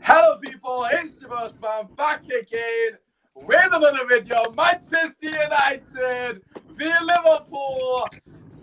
Hello people, it's your Usmaan back again with another video. Manchester United v Liverpool.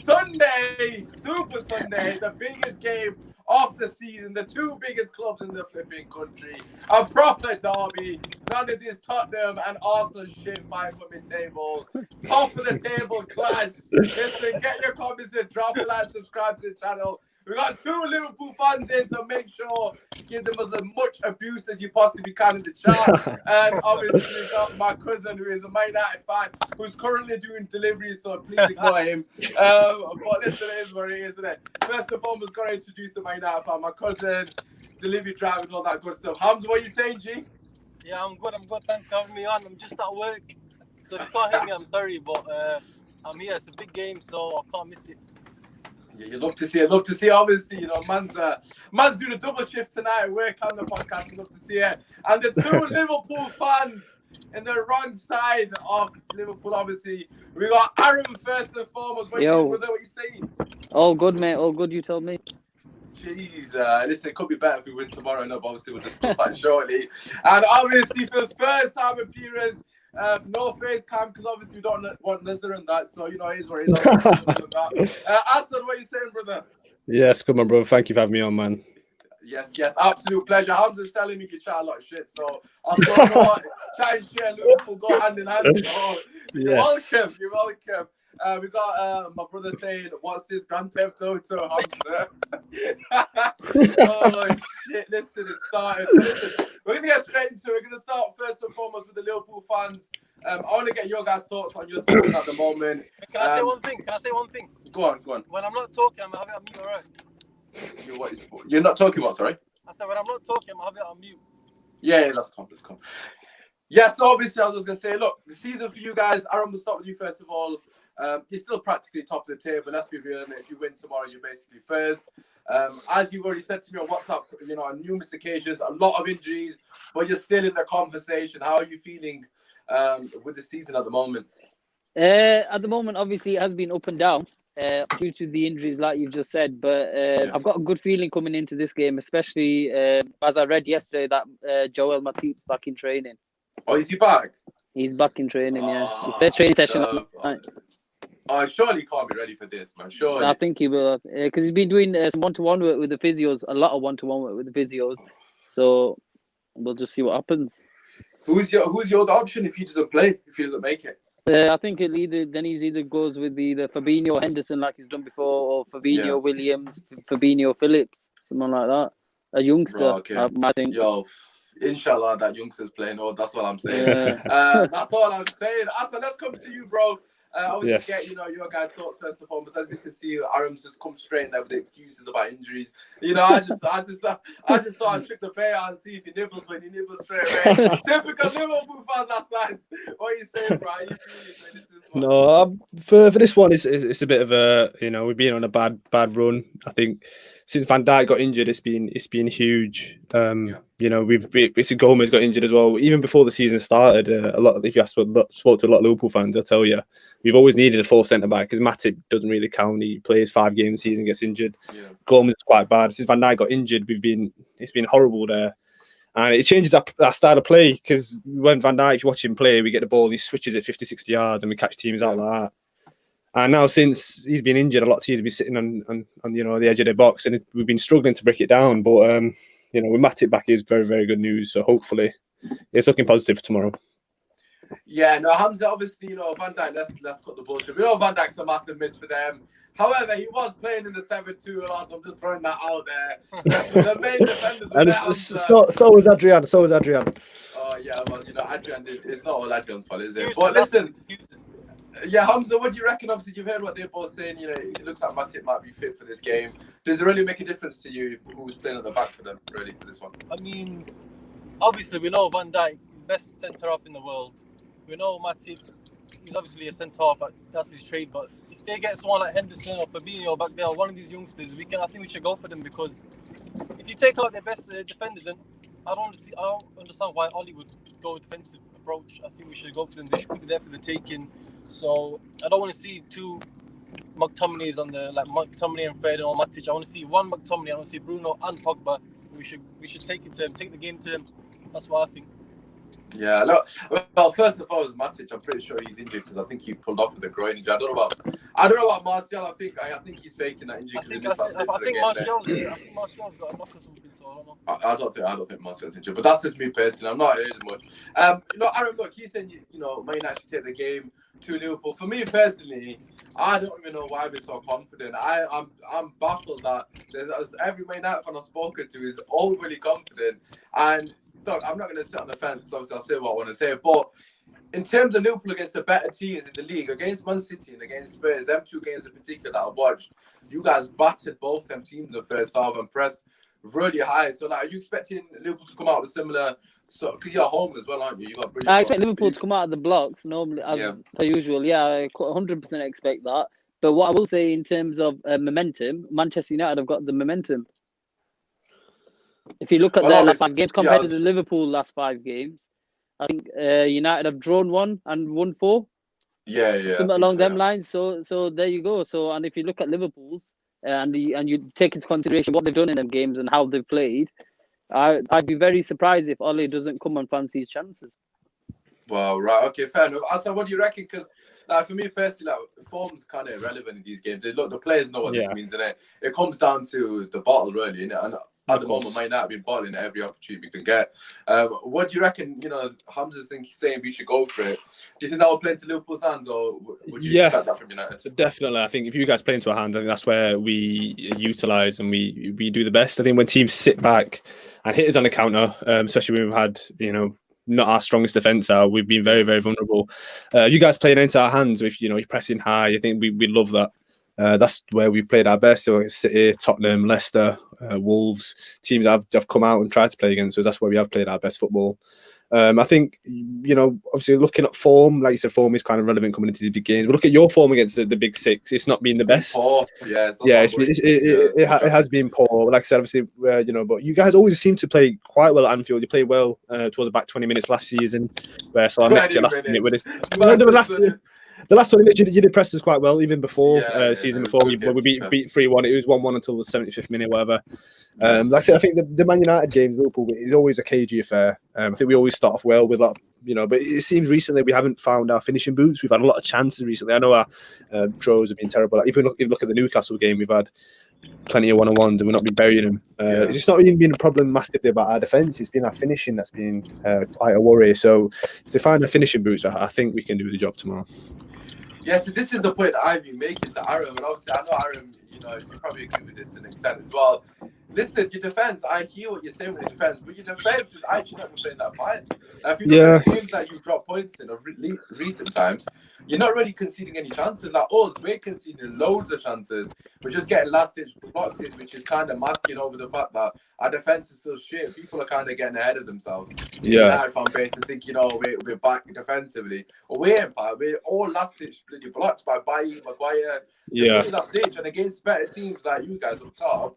Sunday, Super Sunday, the biggest game of the season. The two biggest clubs in the flipping country. A proper derby. None of this Tottenham and Arsenal shit fight for mid-table. Top of the table clash. Listen, get your comments in, drop a like, subscribe to the channel. We got two Liverpool fans in, so make sure you give them as much abuse as you possibly can in the chat. And obviously, we got my cousin who is a Man United fan who's currently doing deliveries, so please ignore him. But listen, it is what it is, isn't it? First and foremost, got to introduce the Man United fan, my cousin, delivery driver, and all that good stuff. Hamza, what are you saying, G? Yeah, I'm good. Thanks for having me on. I'm just at work, so if you can't hear me, I'm sorry, but I'm here. It's a big game, so I can't miss it. Yeah, you love to see it. Love to see it. Obviously, you know, man's doing a double shift tonight. Work on the podcast. Love to see it. And the two Liverpool fans in the wrong side of Liverpool, obviously. We got Aaron first and foremost. What you saying? All good, mate. All good, you told me. Jeez, listen, it could be better if we win tomorrow. No, but obviously we'll discuss that shortly. And obviously for his first time appearance, no face cam because obviously we don't want Lizard and that. So, you know, it is what it is. Asad, what are you saying, brother? Yes, good, my brother. Thank you for having me on, man. Yes, absolute pleasure. Hamza's telling me you can chat a lot of shit, so I thought, you know what, chat and shit and Liverpool go hand in hand. So, you're welcome. We got my brother saying, "What's this Grand Theft Auto, Hamza?" Oh shit! Listen, it started. Listen, we're gonna get straight into it. We're gonna start first and foremost with the Liverpool fans. I want to get your guys' thoughts on your season at the moment. Can I say one thing? Go on. When I'm not talking, I'm gonna have it on mute, alright? You're not talking what? Sorry. I said when I'm not talking, I'm gonna have it on mute. Yeah, that's calm. Yeah, so obviously I was just gonna say, look, the season for you guys. Aaron, we'll start with you first of all. You're still practically top of the table. Let's be real. If you win tomorrow, you're basically first. As you've already said to me on WhatsApp, you know, on numerous occasions, a lot of injuries, but you're still in the conversation. How are you feeling with the season at the moment? At the moment, obviously, it has been up and down due to the injuries, like you've just said. But I've got a good feeling coming into this game, especially as I read yesterday that Joel Matip's back in training. Oh, is he back? He's back in training, yeah. His first training session. Surely he can't be ready for this, man. Surely. I think he will, because he's been doing some one-to-one work with the physios, a lot of one-to-one work with the physios. So we'll just see what happens. Who's your other option if he doesn't play, if he doesn't make it? I think he's either goes with either Fabinho or Henderson like he's done before, or Fabinho Williams, Fabinho Phillips, someone like that. A youngster, okay. I think. Yo, inshallah, that youngster's playing. Oh, that's what I'm saying. That's all I'm saying. Asa, let's come to you, bro. Obviously, get your guys' thoughts first and foremost. As you can see, Aram's just come straight in there with the excuses about injuries. You know, I just thought I'd trick the bait out and see if he nibbles, but he nibbles straight away. Typical Liverpool fans aside. What are you saying, bro? Are you feeling into this one? No, for this one, it's a bit of a, you know, we've been on a bad run. I think since Van Dijk got injured, it's been huge. You know, Gomez got injured as well. Even before the season started, if you spoke to a lot of Liverpool fans, I'll tell you, we've always needed a fourth centre back because Matip doesn't really count. He plays 5 games a season, gets injured. Yeah. Gomez is quite bad. Since Van Dijk got injured, it's been horrible there. And it changes our style of play because when Van Dijk, if you watch him play, we get the ball, he switches at 50, 60 yards and we catch teams out like that. And now since he's been injured, a lot of teams have been sitting on you know, the edge of their box and we've been struggling to break it down. But, you know, with Matip back is very, very good news. So hopefully it's looking positive for tomorrow. Yeah, no, Hamza, obviously, you know, Van Dijk, let's cut the bullshit. We know Van Dijk's a massive miss for them. However, he was playing in the 7-2 last. I'm just throwing that out there. The main defenders were there. So was Adrian. Oh, yeah, well, you know, Adrian, it's not all Adrian's fault, is it? But listen, yeah, Hamza, what do you reckon? Obviously, you've heard what they're both saying. You know, it looks like Matip might be fit for this game. Does it really make a difference to you who's playing at the back for them, really, for this one? I mean, obviously, we know Van Dijk, best centre-half in the world. We know Matip, he's obviously a centre-half, that's his trade, but if they get someone like Henderson or Fabinho back there, or one of these youngsters, I think we should go for them because if you take out their best defenders, then I don't understand why Oli would go defensive approach. I think we should go for them. They should be there for the taking. So I don't want to see two McTominays on the, like McTominay and Fred and Matic. I want to see one McTominay. I want to see Bruno and Pogba we should take it to him, take the game to him. That's what I think. Yeah, look. Well, first of all, Matic, I'm pretty sure he's injured because I think he pulled off with a groin injury. I don't know about Martial. I think he's faking that injury because I think Martial's got a knock or something. So I don't know. I don't think Martial's injured, but that's just me personally. I'm not hearing much. Aaron, look, he's saying Man United should take the game to Liverpool. For me personally, I don't even know why we're so confident. I'm baffled that every Man United fan I've spoken to is overly confident. And look, I'm not going to sit on the fence because obviously I'll say what I want to say. But in terms of Liverpool against the better teams in the league, against Man City and against Spurs, them two games in particular that I watched, you guys battered both them teams in the first half and pressed really high. So, are you expecting Liverpool to come out with similar? So, because you're home as well, aren't you? I expect Liverpool to come out of the blocks normally, as per usual. Yeah, I 100% expect that. But what I will say in terms of momentum, Manchester United have got the momentum. If you look at their last 5 games compared to the Liverpool last 5 games, I think United have drawn 1 and won 4. Yeah. Something along them lines. So there you go. So, and if you look at Liverpool's and you take into consideration what they've done in them games and how they've played, I'd be very surprised if Ole doesn't come and fancy his chances. Well, right, okay, fair enough. Asa, what do you reckon? Because for me personally, form's kind of irrelevant in these games. Look, the players know what this means, and it comes down to the bottle, really, innit? And at the moment, might not be bottling every opportunity we can get. What do you reckon? Hamza's saying we should go for it. Do you think that will play into Liverpool's hands, or would you expect that from United? So definitely, I think if you guys play into our hands, I think that's where we utilise and we do the best. I think when teams sit back and hit us on the counter, especially when we've had not our strongest defence out, we've been very, very vulnerable. You guys playing into our hands with you're pressing high. I think we love that. That's where we played our best. So City, Tottenham, Leicester, Wolves, teams that have come out and tried to play against us. That's where we have played our best football. I think, obviously looking at form, like you said, form is kind of relevant coming into these big games. But look at your form against the big 6. It's not been the best. Poor. It has been poor. Like I said, obviously, but you guys always seem to play quite well at Anfield. You played well towards the back 20 minutes last season. Where so I met you last minute with it. The last 20 minutes, you did press us quite well, even before season before. We beat 3-1. It was 1-1 until the 75th minute, whatever. Like I said, I think the Man United games, Liverpool, is always a cagey affair. I think we always start off well with but it seems recently we haven't found our finishing boots. We've had a lot of chances recently. I know our draws have been terrible. If you look at the Newcastle game, we've had plenty of one-on-ones and we've not been burying them. It's not even been a problem massively about our defence. It's been our finishing that's been quite a worry. So if they find the finishing boots, I think we can do the job tomorrow. Yeah, so this is the point that I've been making to Aaron, and obviously I know Aaron, you probably agree with this to an extent as well. Listen, your defence, I hear what you're saying with the defence, but your defence is actually not playing that bad. Now, if you look at games that you've dropped points in of recent times, you're not really conceding any chances. Like us, we're conceding loads of chances. We're just getting last-ditch boxes, which is kind of masking over the fact that our defence is so shit. People are kind of getting ahead of themselves. United fan base and think, we're back defensively. But we ain't bad. We're all last-ditch bloody blocked by Bailly, Maguire. Last-ditch. And against better teams like you guys up top,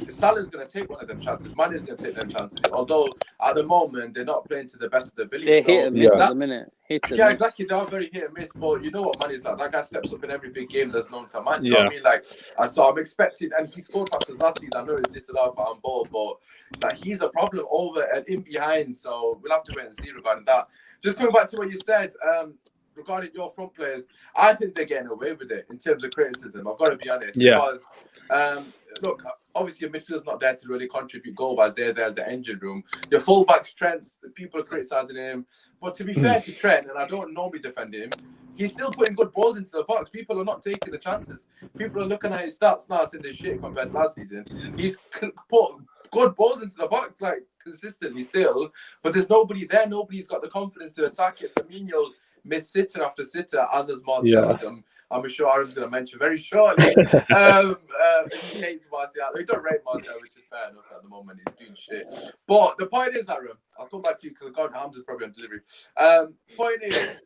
Salah's going to take one of them chances. Mane's going to take them chances. Although at the moment they're not playing to the best of their ability. They hit and miss at the minute. Exactly. They are very hit and miss. But you know what Mane's like. That guy steps up in every big game that's known to man. You know what I mean? Like, so I'm expecting, and he scored passes last season. I know it's disallowed for handball, but he's a problem over and in behind. So we'll have to wait and see regarding that. Just going back to what you said. Regarding your front players, I think they're getting away with it in terms of criticism. I've got to be honest. Because, look, obviously your midfield's not there to really contribute goal-wise. They're there as the engine room. Your fullback's Trent's, people are criticising him. But to be fair to Trent, and I don't normally defend him, he's still putting good balls into the box. People are not taking the chances. People are looking at his stats now saying they're shit compared to last season. He's put good balls into the box, like, consistently still. But there's nobody there. Nobody's got the confidence to attack it. Firmino missed sitter after sitter, as is Martial, as I'm sure Aaron's going to mention very shortly. He hates Martial. He don't rate Martial, which is fair enough at the moment. He's doing shit. But the point is, Aaron, I'll come back to you because God, Hamza's probably on delivery. Point is,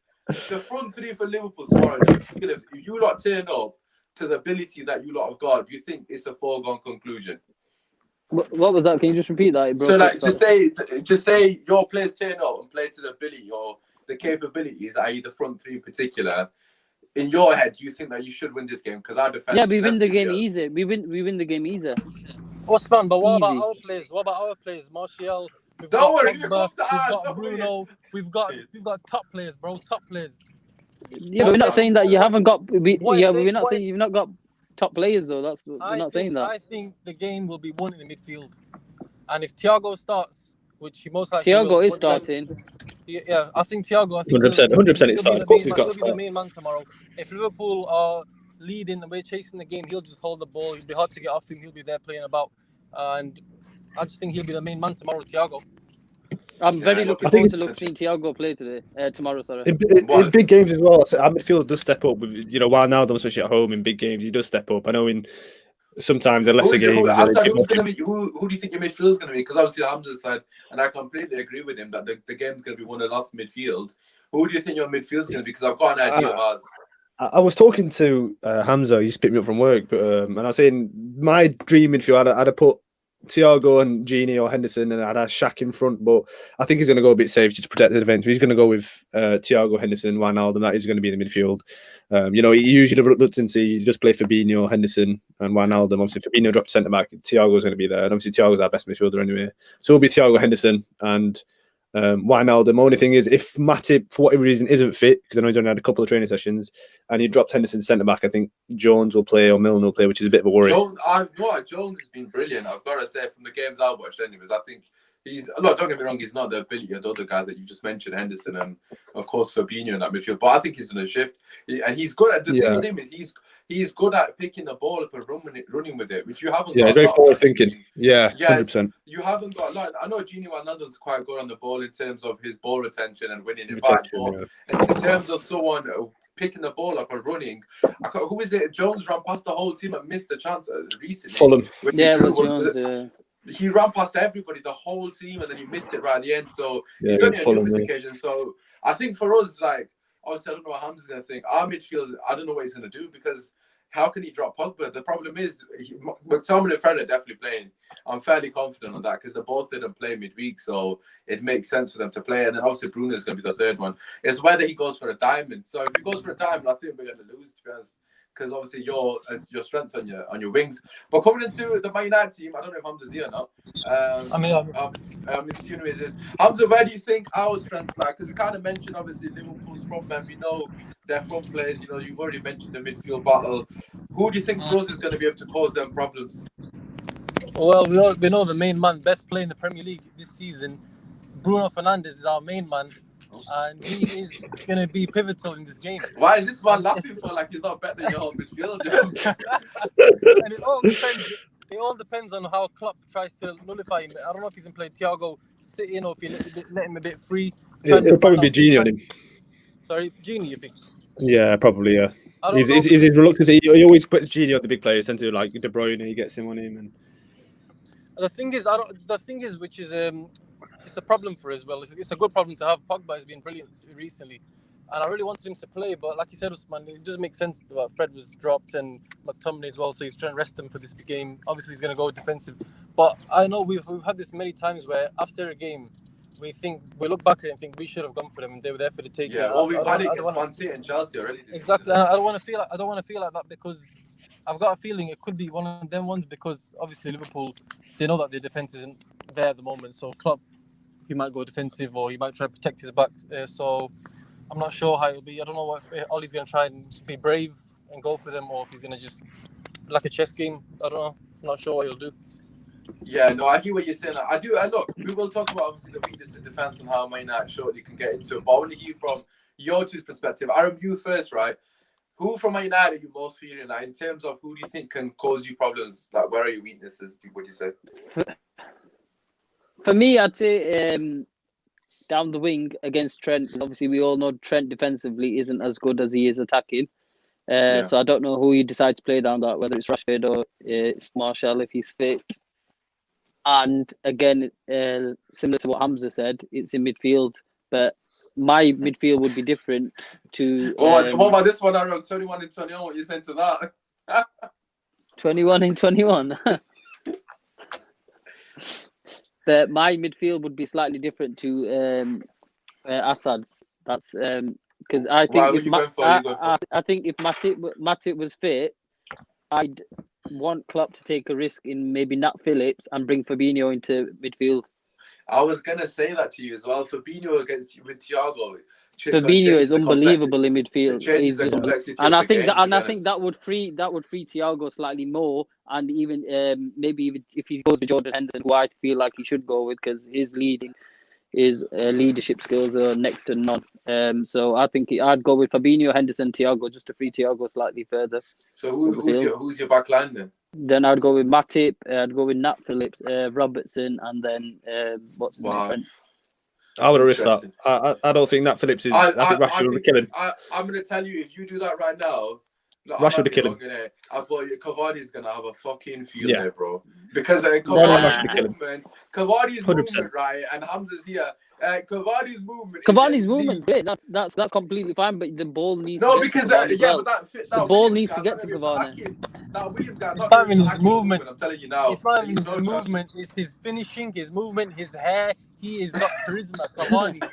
the front three for Liverpool tomorrow, if you lot turn up to the ability that you lot have got, do you think it's a foregone conclusion? What was that? Can you just repeat that? So, like, just say your players turn up and play to the ability or the capabilities, i.e. the front three in particular. In your head, do you think that you should win this game? Because our defense. Yeah, we win the game easy. We win the game easy. Usmaan, but what about Easy. our players? What about our players? Martial, we've Don't got worry, you Pogba, come to we've ours, got don't worry. Bruno, we've got top players, bro. Top players. Yeah, but we're not saying that you haven't got. We're not what saying you've not got top players though. We're not saying that. I think the game will be won in the midfield, and if Thiago starts, which he most likely Thiago will, is but then- starting. Yeah, I think Thiago. I think 100%, 100% he's starting. Of course he's got to He'll be the start. main man tomorrow. If Liverpool are leading and we're chasing the game, he'll just hold the ball. It'll be hard to get off him. He'll be there playing about, and I just think he'll be the main man tomorrow, Thiago. I'm very look, looking I think forward to seeing Thiago play tomorrow. Sorry. In big games as well, so our midfield does step up. With, Wijnaldum, especially at home in big games, he does step up. I know in sometimes the lesser games. Who's going to be? Who do you think your midfield is going to be? Because obviously Hamza's side, and I completely agree with him that the game's going to be won and lost midfield. Who do you think your midfield is going to be? Because I've got an idea of ours. I was talking to Hamza. He just picked me up from work, but and I was saying my dream midfield. I'd have put Thiago and Gini or Henderson, and I'd have Shaq in front. But I think he's going to go a bit safe just to protect the defence. He's going to go with Thiago, Henderson, Wijnaldum. That is going to be in the midfield. He usually reluctancy just play Fabinho, Henderson, and Wijnaldum. Obviously, Fabinho dropped centre back. Thiago's going to be there, and obviously Thiago's our best midfielder anyway. So it'll be Thiago, Henderson, and Wijnaldum. Only thing is, if Matip for whatever reason isn't fit, because I know he's only had a couple of training sessions, and he dropped Henderson centre back, I think Jones will play or Milner will play, which is a bit of a worry. Jones has been brilliant. I've got to say, from the games I've watched, anyways, I think don't get me wrong, he's not the ability of the other guys that you just mentioned, Henderson and of course Fabinho in that midfield. But I think he's going to shift, and he's good at the thing with him is he's good at picking the ball up and running with it, which you haven't. Yeah, got he's very forward thinking. Yeah, 100%. You haven't got a lot. I know Gini Wijnaldum's quite good on the ball in terms of his ball retention and winning it back. But in terms of someone picking the ball up and running, who is it? Jones ran past the whole team and missed the chance recently. Fulham. Yeah, it was Jones. He ran past everybody, the whole team, and then he missed it right at the end. So he's going to do this occasion. So I think for us, like, obviously, I don't know what Hamza's going to think. Our midfield, I don't know what he's going to do because how can he drop Pogba? The problem is, McTominay and Fred are definitely playing. I'm fairly confident on that because they both didn't play midweek, so it makes sense for them to play. And then obviously Bruno is going to be the third one. It's whether he goes for a diamond. So if he goes for a diamond, I think we're going to lose, to be honest. Because obviously your strengths on your wings. But coming into the Man United team, I don't know if Hamza's here or not. Hamza, where do you think our strengths lie? Because we kind of mentioned obviously Liverpool's front men. We know their front players. You've already mentioned the midfield battle. Who do you think for us is going to be able to cause them problems? Well, we know the main man, best player in the Premier League this season, Bruno Fernandes is our main man. And he is going to be pivotal in this game. Why is this man laughing for like he's not better than your whole midfield? And it all depends on how Klopp tries to nullify him. I don't know if he's going to play Thiago sitting or if he let him a bit free. It'll probably be Gini on him. Sorry, Gini, you think? Yeah, probably, yeah. He's reluctant. He always puts Gini on the big players, tend to like De Bruyne, he gets him on him. And the thing is, which is it's a problem for us. Well, it's a good problem to have. Pogba has been brilliant recently, and I really wanted him to play. But like you said, Usmaan, it doesn't make sense that Fred was dropped and McTominay as well. So he's trying to rest him for this game. Obviously, he's going to go defensive. But I know we've had this many times where after a game, we look back at it and think we should have gone for them, and they were there for the taking. Yeah, well, we've had it against Man City and Chelsea already. Exactly. I don't want to feel like that because I've got a feeling it could be one of them ones because obviously Liverpool, they know that their defense isn't there at the moment. So Klopp, he might go defensive or he might try to protect his back. So I'm not sure how it'll be. I don't know if Ollie's going to try and be brave and go for them or if he's going to just like a chess game. I don't know. I'm not sure what he'll do. Yeah, no, I hear what you're saying. I do. Look, we will talk about obviously the weakness in defense and how Man United shortly can get into it. But I want to hear from your two's perspective. Aaron, you first, right? Who from Man United are you most fearing? Like in terms of who do you think can cause you problems? Like where are your weaknesses? Would you say? For me, I'd say down the wing against Trent. Obviously, we all know Trent defensively isn't as good as he is attacking. So I don't know who you decide to play down that, whether it's Rashford or it's Martial if he's fit. And again, similar to what Hamza said, it's in midfield. But my midfield would be different to... what about this one, Aaron? 21 and 21, what you saying to that? 21 and 21. But my midfield would be slightly different to Assad's. That's because I think I think if Matip was fit, I'd want Klopp to take a risk in maybe Nat Phillips and bring Fabinho into midfield. I was gonna say that to you as well. Fabinho against with Thiago. Fabinho is unbelievable in midfield. Changes the complexity and of I the think game, that, I think that would free Thiago slightly more, and even maybe even if he goes with Jordan Henderson, who I feel like he should go with because his leadership skills are next to none. So I think I'd go with Fabinho, Henderson, Thiago, just to free Thiago slightly further. So who's your back line then? Then I'd go with Matip, I'd go with Nat Phillips, Robertson, and then what's his name? I would have risked that. I don't think Nat Phillips is. I think Rashford would kill him. I'm going to tell you, if you do that right now, Rashford would kill him. Cavani's going to have a fucking field there, bro. Because Cavani's movement, right, and Hamza's here. Cavani's movement. Great. That's completely fine. But the ball needs. No, to because get to that the ball needs to get to Cavani. That Williams guy. It's not even his movement. I'm telling you now. It's not even his movement. It's his finishing, his movement, his hair. He is got charisma. Cavani,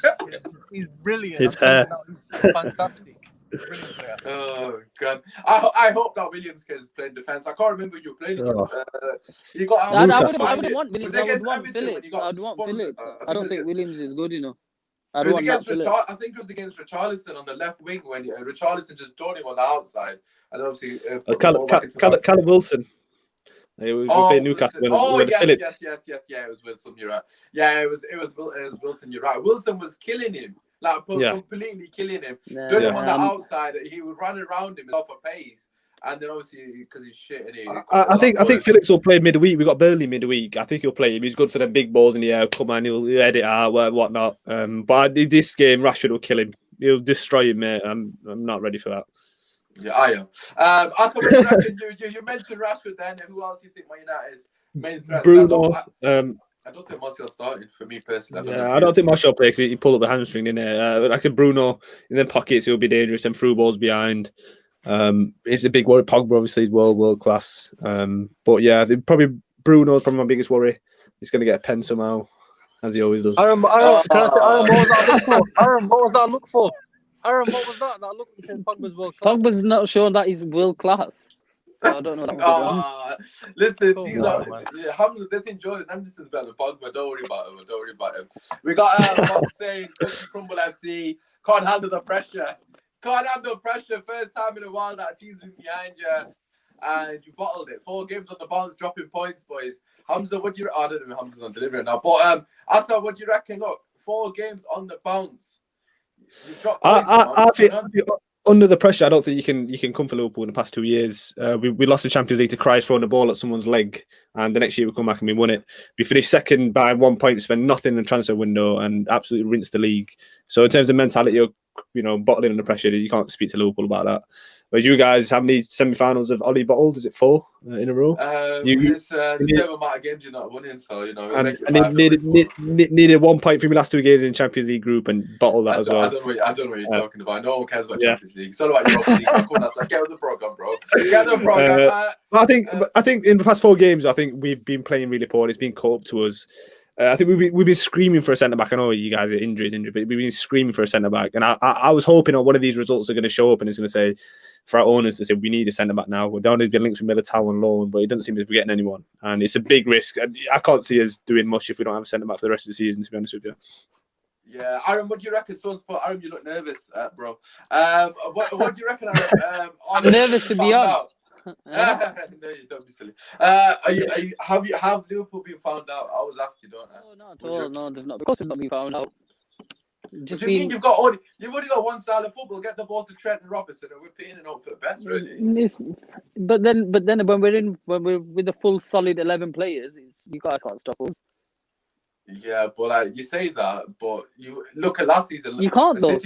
he's brilliant. His hair, he's fantastic. Brilliant player. Oh God! I hope that Williams is playing defense. I can't remember you playing against. You got. I wouldn't want Williams. I would want Phillips. I'd want Phillips. I don't think Williams is good enough. I think it was against Richarlison on the left wing when Richarlison just turned him on the outside, and obviously Callum Wilson. Newcastle. Yes. It was Wilson. You're right. Yeah, it was Wilson. You're right. Wilson was killing him, completely killing him. Doing him on the outside. He would run around him off a pace. And then obviously because he's shit. I think Phillips will play midweek. We got Burnley midweek. I think he'll play him. He's good for them big balls in the air. Come on, he'll edit out whatnot. But this game, Rashford will kill him. He'll destroy him, mate. I'm not ready for that. Yeah, I am. Oscar, what do you reckon? You mentioned Rashford then. Who else do you think Man United's main threat? Bruno. I don't think Martial started for me personally. I don't think Martial plays because he pulled up the hamstring in there. Like Bruno in the pockets, he'll be dangerous and through balls behind. It's a big worry. Pogba obviously is world class. But yeah, probably Bruno's probably my biggest worry. He's going to get a pen somehow, as he always does. Aaron, what was that look for? Aaron, what was that? That look because Pogba's world class. Pogba's not showing that he's world class. So I don't know. Listen, Hamza, they think Jordan Henderson's better than Pogba. Don't worry about him. We got Bob saying Crumble FC can't handle the pressure. First time in a while that a team's been behind you, and you bottled it. 4 games on the bounce, dropping points, boys. Hamza, what do you? I don't know if Hamza's on delivery now, but Asa, what do you reckon? Look, 4 games on the bounce. You dropped points. I think under the pressure, I don't think you can come for Liverpool in the past 2 years. We lost the Champions League to Christ throwing the ball at someone's leg, and the next year we come back and we won it. We finished second by 1 point, spent nothing in the transfer window, and absolutely rinsed the league. So in terms of mentality, bottling under pressure, you can't speak to Liverpool about that. Whereas you guys, how many semi-finals have Ollie bottled? Is it 4 in a row? It's the same amount of games you're not winning, so and needed 1 point from the last 2 games in Champions League group and bottled that as well. I don't know what you're talking about. No one cares about Champions League. It's all about Europa League. Come on, get on the program, bro. Get on the program. I think in the past 4 games, I think we've been playing really poor. It's been caught up to us. I think we've been screaming for a centre back. I know you guys are injured, but we've been screaming for a centre back. And I was hoping that one of these results are going to show up and it's going to say, for our owners to say, we need a centre back now. We're down to been linked with Militao on loan, but it doesn't seem as if we're getting anyone. And it's a big risk. I can't see us doing much if we don't have a centre back for the rest of the season, to be honest with you. Yeah, Aaron, what do you reckon? Aaron, you look nervous, bro. What do you reckon, Aaron? I'm nervous to be on. No, you don't be silly. Have Liverpool been found out? I always ask you, don't I? No, not at all. No, they've not. Of course, they've not been found out. Just mean you've only got one style of football. Get the ball to Trent and Robertson, and we're paying it out for the best, really. But then, when we're with a full solid 11 players, you guys can't stop us. Yeah, but you say that, but you look at last season. You can't though.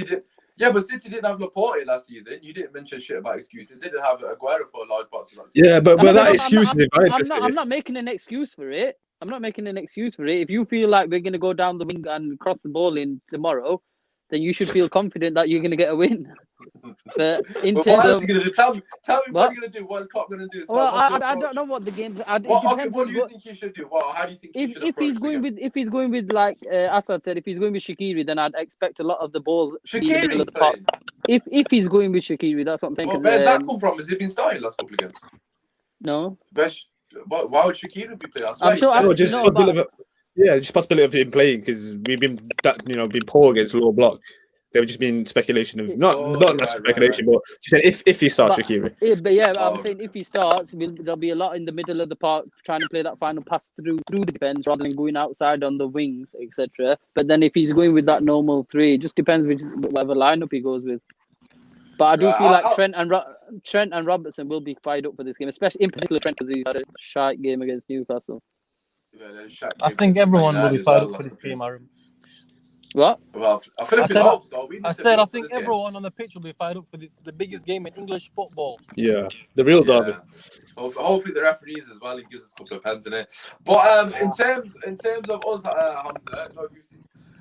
But City didn't have Laporte last season. You didn't mention shit about excuses. They didn't have Aguero for a large part of that season. Yeah, but that excuse is very interesting. I'm not making an excuse for it. If you feel like we're going to go down the wing and cross the ball in tomorrow, then you should feel confident that you're going to get a win. But what else are you going to do? Tell me what you're going to do. What's Klopp going to do? Well, I don't know what the game. What do you think he should do? How do you think he should approach if he's going with like Assad said, if he's going with Shaqiri, then I'd expect a lot of the ball. Shaqiri's playing. If he's going with Shaqiri, that's what I'm saying. Where's that come from? Has he been starting last couple of games? No, Best. Why would Shaqiri be playing? I'm sure. No, just No, possibility but of, just possibility of him playing because we've been been poor against low block. There would just been speculation of not Right. speculation, but just saying if he starts but, Shaqiri. I'm saying if he starts, there'll be a lot in the middle of the park trying to play that final pass through the defense rather than going outside on the wings, etc. But then if he's going with that normal three, it just depends whatever lineup he goes with. But I do feel like Trent and Robertson will be fired up for this game, especially in particular Trent because he had a shite game against Newcastle. I think everyone will be fired up for this game, Aaron. What? Well, I think everyone on the pitch will be fired up for this, the biggest game in English football. Yeah, the real derby. Hopefully the referees as well. He gives us a couple of pens in it. But in terms of us, Hamza,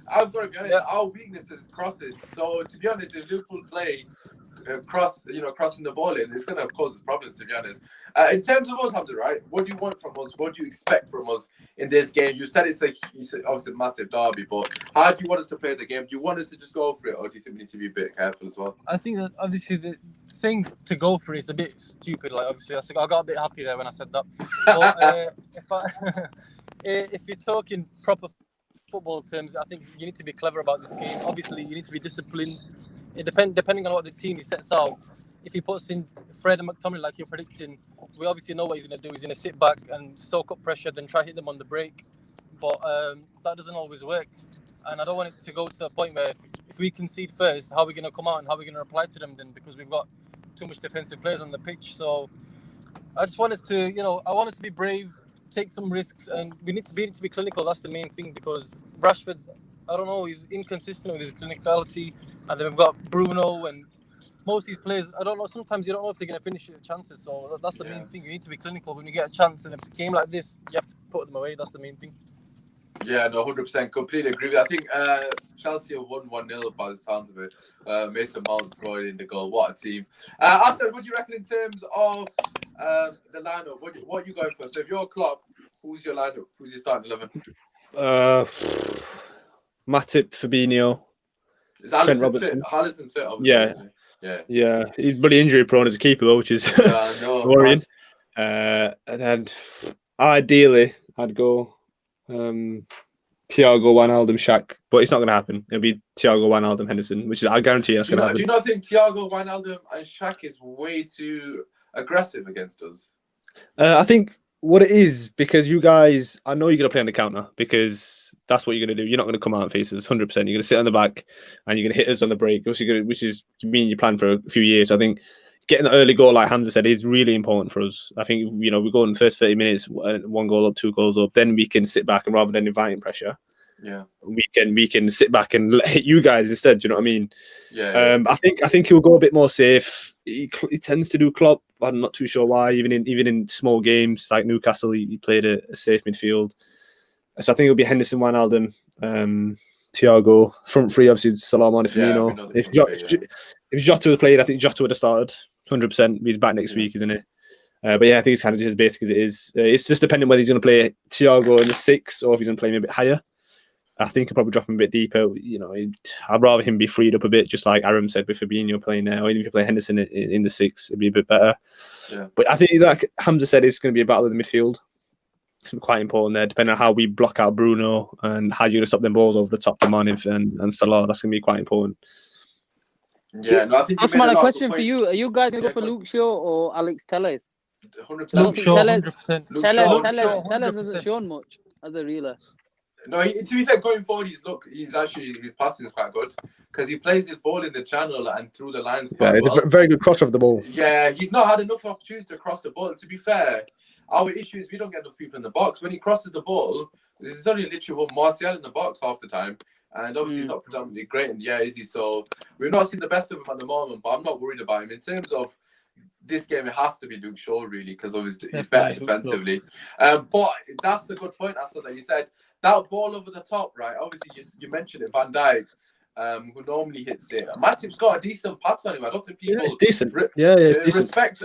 I've got to be honest. Our weakness is crosses. So to be honest, if Liverpool play crossing the ball in, it's going to cause us problems. To be honest, in terms of us, Hamza, right? What do you want from us? What do you expect from us in this game? You said it's obviously a massive derby, but how do you want us to play the game? Do you want us to just go for it, or do you think we need to be a bit careful as well? I think that obviously the saying to go for it is a bit stupid. Like obviously, I got a bit happy there when I said that. But if you're talking proper football terms, I think you need to be clever about this game. Obviously, you need to be disciplined. Depending on what the team he sets out. If he puts in Fred and McTominay like you're predicting, we obviously know what he's going to do. He's going to sit back and soak up pressure, then try to hit them on the break. But that doesn't always work. And I don't want it to go to the point where if we concede first, how are we going to come out and how are we going to reply to them then? Because we've got too much defensive players on the pitch. So I just want us to, I want us to be brave, take some risks, and we need to be clinical. That's the main thing, because Rashford's, I don't know, he's inconsistent with his clinicality. And then we've got Bruno and most of these players, I don't know, sometimes you don't know if they're going to finish their chances. So that's the main thing. You need to be clinical. When you get a chance in a game like this, you have to put them away. That's the main thing. Yeah, no, 100%. Completely agree with you. I think Chelsea have won 1-0 by the sounds of it. Mason Mount scored in the goal. What a team. Asad, what do you reckon in terms of the lineup? What are you going for? So if you're Klopp, who's your lineup? Who's your starting 11? Matip, Fabinho. Is Alisson fit? Alisson's fit, obviously. Yeah. He's really injury prone as a keeper, though, which is worrying. And then ideally, I'd go Thiago, Wijnaldum, Shaq, but it's not going to happen. It'll be Thiago, Wijnaldum, Henderson, which is, I guarantee that's going to happen. Do you not think Thiago, Wijnaldum, and Shaq is way too aggressive against us? I think what it is, because you guys, I know you're going to play on the counter because that's what you're going to do. You're not going to come out and face us 100%. You're going to sit on the back and you're going to hit us on the break, which is you plan for a few years. I think getting the early goal, like Hamza said, is really important for us. I think, we go in the first 30 minutes, 1 goal up, 2 goals up, then we can sit back and rather than inviting pressure, we can sit back and hit you guys instead. Do you know what I mean? I think he'll go a bit more safe. He tends to do Klopp. I'm not too sure why. Even in small games like Newcastle, he played a safe midfield. So I think it'll be Henderson, Wijnaldum, Thiago, front three, obviously Salah, Mane, Firmino. If Jota was played, I think Jota would have started 100%. He's back next week, isn't he? But I think it's kind of just as basic as it is. It's just depending whether he's going to play Thiago in the 6 or if he's going to play him a bit higher. I think he'll probably drop him a bit deeper. I'd rather him be freed up a bit, just like Aaron said with Fabinho playing there, or even if you play Henderson in the 6, it'd be a bit better. Yeah. But I think, like Hamza said, it's going to be a battle in the midfield. It's quite important there, depending on how we block out Bruno and how you're going to stop them balls over the top to Mane and Salah. That's going to be quite important. Yeah, no, I think Osman, a question for you. Are you guys going to go for Luke Shaw or Alex Telles? 100%. Luke Shaw, 100%. Telles hasn't shown much as a reeler. No, to be fair, going forward, his passing is quite good because he plays his ball in the channel and through the lines quite well. Very good cross of the ball. Yeah, he's not had enough opportunities to cross the ball. To be fair, our issue is we don't get enough people in the box. When he crosses the ball, there's only literally Martial in the box half the time. And obviously he's not predominantly great in the air, is he? So we've not seen the best of him at the moment, but I'm not worried about him. In terms of this game, it has to be Luke Shaw, really, because obviously he's better defensively. But that's a good point, Asa, that you said. That ball over the top, right? Obviously, you mentioned it, Van Dijk, who normally hits it. Matip's got a decent pass on him. I don't think people decent. Respect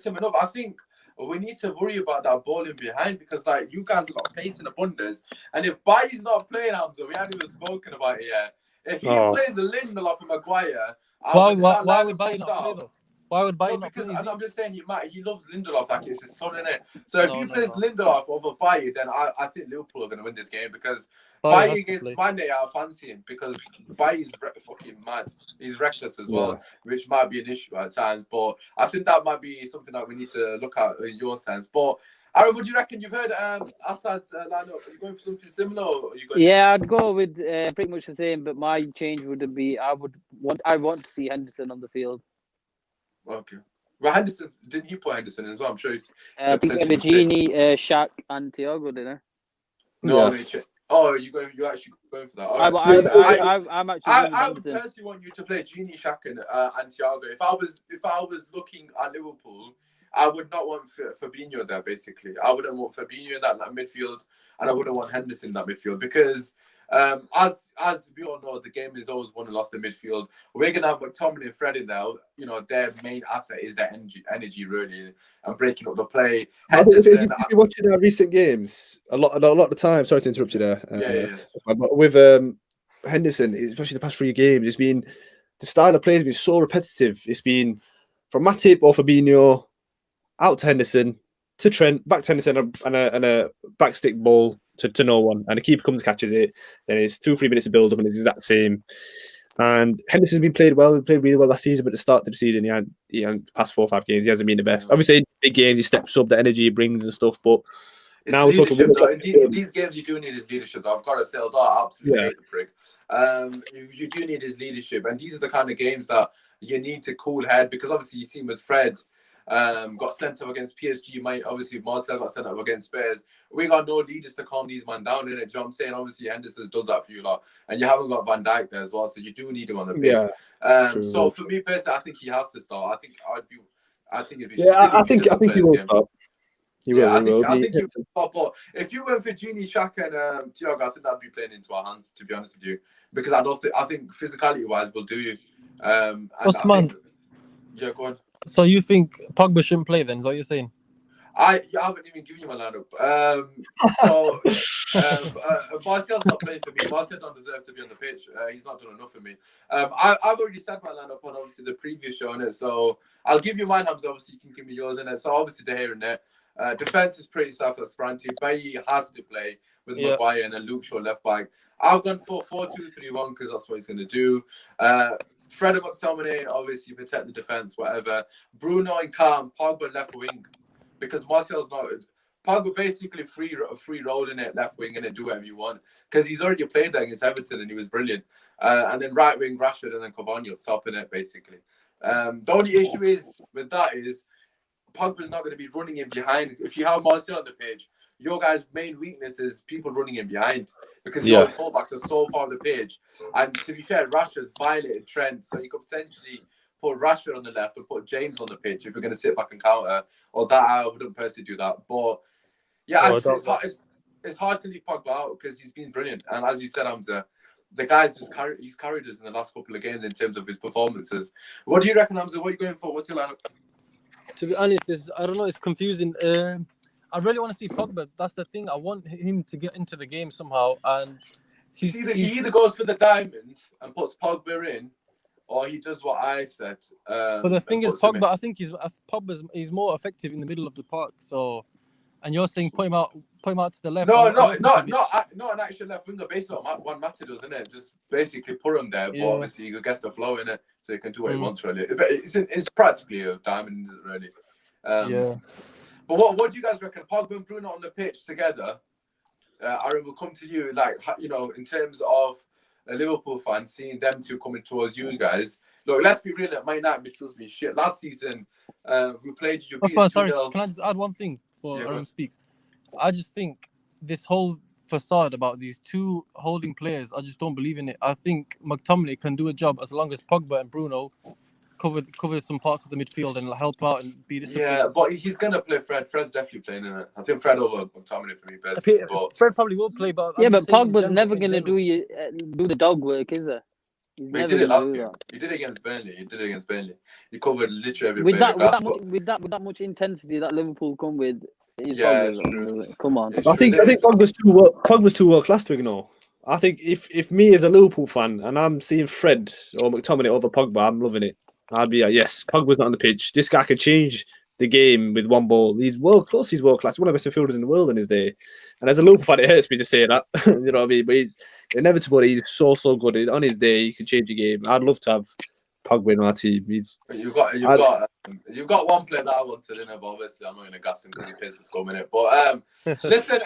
him enough. I think we need to worry about that ball in behind because, like, you guys have got pace in abundance. And if Bailly's not playing, Hamza, we haven't even spoken about it yet. If he plays a Lindelof and Maguire, why would Bailly not play though? Why would No, Bailly not because play? I'm just saying he loves Lindelof like it's his son, innit? So if No, he no, plays no. Lindelof over Bailly, then I think Liverpool are going to win this game because Bailly Bailly has to against play. Mane, I fancy him because Bailly's fucking mad. He's reckless as well, Yeah. which might be an issue at times. But I think that might be something that we need to look at in your sense. But Aaron, would you reckon you've heard Assad's lineup? Are you going for something similar, or are you going? Yeah, I'd go with pretty much the same, but my change would be I want to see Henderson on the field. Okay. Well, Henderson didn't he put Henderson in as well? I'm sure he's I think potentially Gini, Shaq, and Thiago, didn't I? No, Yeah. oh, you're actually going for that. All right. I'm actually going with I would Henderson. personally want you to play Gini, Shaq, and Thiago. If I was looking at Liverpool, I would not want Fabinho there. Basically, I wouldn't want Fabinho in that midfield, and I wouldn't want Henderson in that midfield because. As we all know, the game is always won and lost in midfield. We're gonna have McTominay and Fred in there. You know, their main asset is their energy really, and breaking up the play. Henderson, If you're watching our recent games, a lot of the time. Sorry to interrupt you there. yes. But with Henderson, especially the past 3 games, it's been the style of play has been so repetitive. It's been from Matip or Fabinho out to Henderson to Trent, back to Henderson, and a back stick ball to no one, and the keeper comes, catches it. Then it's 2-3 minutes of build up, and it's the exact same. And Henderson's been played well. He played really well last season, but at the start of the season, he had the past 4 or 5 games, he hasn't been the best. Obviously, in big games, he steps up, the energy he brings and stuff. But it's now we're talking about in these games, you do need his leadership. I've got to say, although I absolutely hate the prick, you do need his leadership, and these are the kind of games that you need to cool head because obviously you see with Fred. Got sent up against PSG. Obviously Marcel got sent up against Spurs. We got no leaders to calm these man down, innit? Do you know what I'm saying? Obviously Henderson does that for you lot, and you haven't got Van Dijk there as well, so you do need him on the pitch. So for me personally, I think he has to start. I think it'd be I think he will start. I think he will. But if you went for Gini, Shaq, and Thiago, I think that'd be playing into our hands, to be honest with you, because I think physicality wise will do you. And Usmaan. Yeah, go on. So you think Pogba shouldn't play then? Is that what you're saying? I haven't even given you my lineup. Martial's not playing for me. Martial don't deserve to be on the pitch. He's not done enough for me. I've already said my lineup on obviously the previous show in it, so I'll give you mine. Obviously, you can give me yours in it. So obviously, De Gea in there. Defense is pretty self-explanatory. Bailly has to play with Maguire and then Luke Shaw left back. I've gone for 4-2-3-1 because that's what he's going to do. Fred and McTominay, obviously protect the defense, whatever. Bruno and Calm, Pogba left wing, because Martial's not. Pogba basically free rolling it left wing and do whatever you want because he's already played there against Everton and he was brilliant. And then right wing Rashford and then Cavani up top in it basically. The only issue is with that is Pogba's not going to be running in behind. If you have Martial on the pitch, your guys' main weakness is people running in behind because your fullbacks are so far on the pitch. And to be fair, Rashford's violated Trent, so you could potentially put Rashford on the left and put James on the pitch if you're going to sit back and counter. Or that I wouldn't personally do that. But yeah, it's hard to leave Pogba out because he's been brilliant. And as you said, Hamza, the guy's just carried us in the last couple of games in terms of his performances. What do you reckon, Hamza? What are you going for? What's your lineup? To be honest, I don't know. It's confusing. I really want to see Pogba. That's the thing. I want him to get into the game somehow. And he either goes for the diamond and puts Pogba in, or he does what I said. But the thing is, Pogba, I think he's more effective in the middle of the park. So, and you're saying put him out to the left. No, not an actual left winger. Basically, what Matty does, isn't it? Just basically put him there. But obviously, he gets the flow in it, so he can do what he wants. Really, it's practically a diamond, isn't it, really? But what do you guys reckon? Pogba and Bruno on the pitch together. Aaron, will come to you. Like, you know, in terms of a Liverpool fan, seeing them two coming towards you guys. Look, let's be real. Man United midfield's been shit. Last season, we played you. Sorry, can I just add one thing before Aaron speaks? I just think this whole facade about these two holding players, I just don't believe in it. I think McTominay can do a job as long as Pogba and Bruno cover some parts of the midfield and help out and be disciplined. Yeah, but he's gonna play Fred. Fred's definitely playing in it. I think Fred over McTominay for me personally. But Fred probably will play, but but Pogba's never gonna do the dog work, is it? He did it last year. He did it against Burnley. He covered literally every player. With that much intensity that Liverpool come with. Come on. I think Pogba's too world class to ignore. I think if me as a Liverpool fan and I'm seeing Fred or McTominay over Pogba, I'm loving it. I'd be like, yes, Pogba's not on the pitch. This guy can change the game with one ball. He's world class. He's world class. One of the best midfielders in the world in his day. And as a Liverpool fan, it hurts me to say that. You know what I mean? But he's inevitable. He's so good. On his day, he can change the game. I'd love to have Pogba in my team. You've got one player that I wanted in it, but obviously I'm not going to gas him because he pays for score minute. But listen,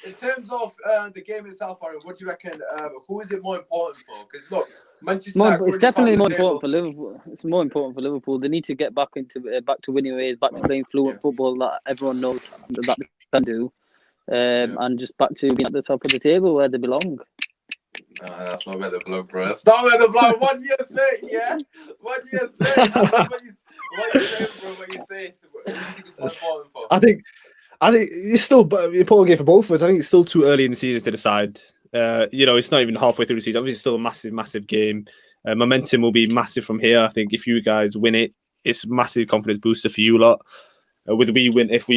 in terms of the game itself, Aaron, what do you reckon? Who is it more important for? Because look, Manchester United. It's definitely more important for Liverpool. It's more important for Liverpool. They need to get back to winning ways, back to playing fluent football that everyone knows that they can do, and just back to being at the top of the table where they belong. That's not where the bloke, bro. That's not where the bloke. What do you think? Yeah, what do you think? What you saying, bro? What you saying? What do you think it's more important for? I think it's still an important game for both of us. I think it's still too early in the season to decide. It's not even halfway through the season. Obviously, it's still a massive game. Momentum will be massive from here. I think if you guys win it, it's a massive confidence booster for you lot. When we win it,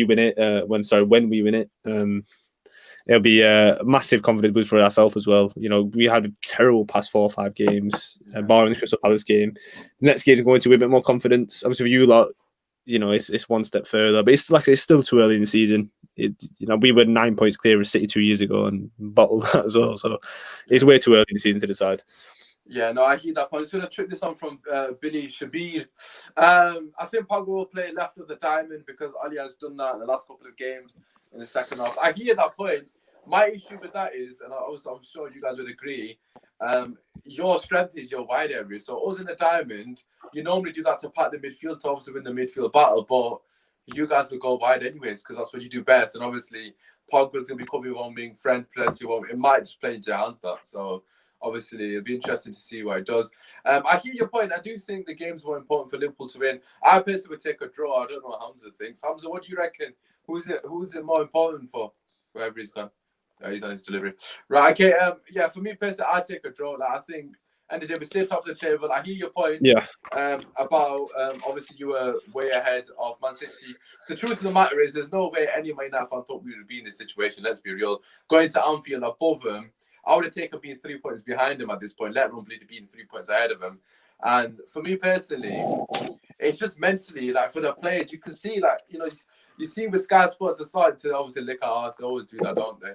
it'll be a massive confidence boost for ourselves as well. We had a terrible past 4 or 5 games, barring the Crystal Palace game. The next game is going to be a bit more confidence. Obviously, for you lot, it's one step further, but it's still too early in the season. We were 9 points clear of City 2 years ago and bottled that as well. So it's way too early in the season to decide. Yeah, no, I hear that point. I'm just going to trick this on from Billy Shabir. I think Pogba will play left of the diamond because Ali has done that in the last couple of games in the second half. I hear that point. My issue with that is, and I'm sure you guys would agree, your strength is your wide area. So us in the diamond, you normally do that to pat the midfield to obviously win the midfield battle, but you guys will go wide anyways because that's what you do best. And obviously, Pogba's going to be coming on being friend plenty. It might just play into your hands that. So obviously, it'll be interesting to see what it does. I hear your point. I do think the game's more important for Liverpool to win. I personally would take a draw. I don't know what Hamza thinks. Hamza, what do you reckon? Who's it more important for? Wherever he's gone. He's on his delivery. Right, okay. For me personally, I'd take a draw. I think end of the day, we stay top of the table. I hear your point. Yeah. About obviously you were way ahead of Man City. The truth of the matter is, there's no way any Man United fan thought we would be in this situation. Let's be real. Going to Anfield above them, I would have taken being 3 points behind him at this point, let alone being 3 points ahead of him. And for me personally, it's just mentally, for the players, you can see, you see with Sky Sports, they're starting to obviously lick our arse. They always do that, don't they?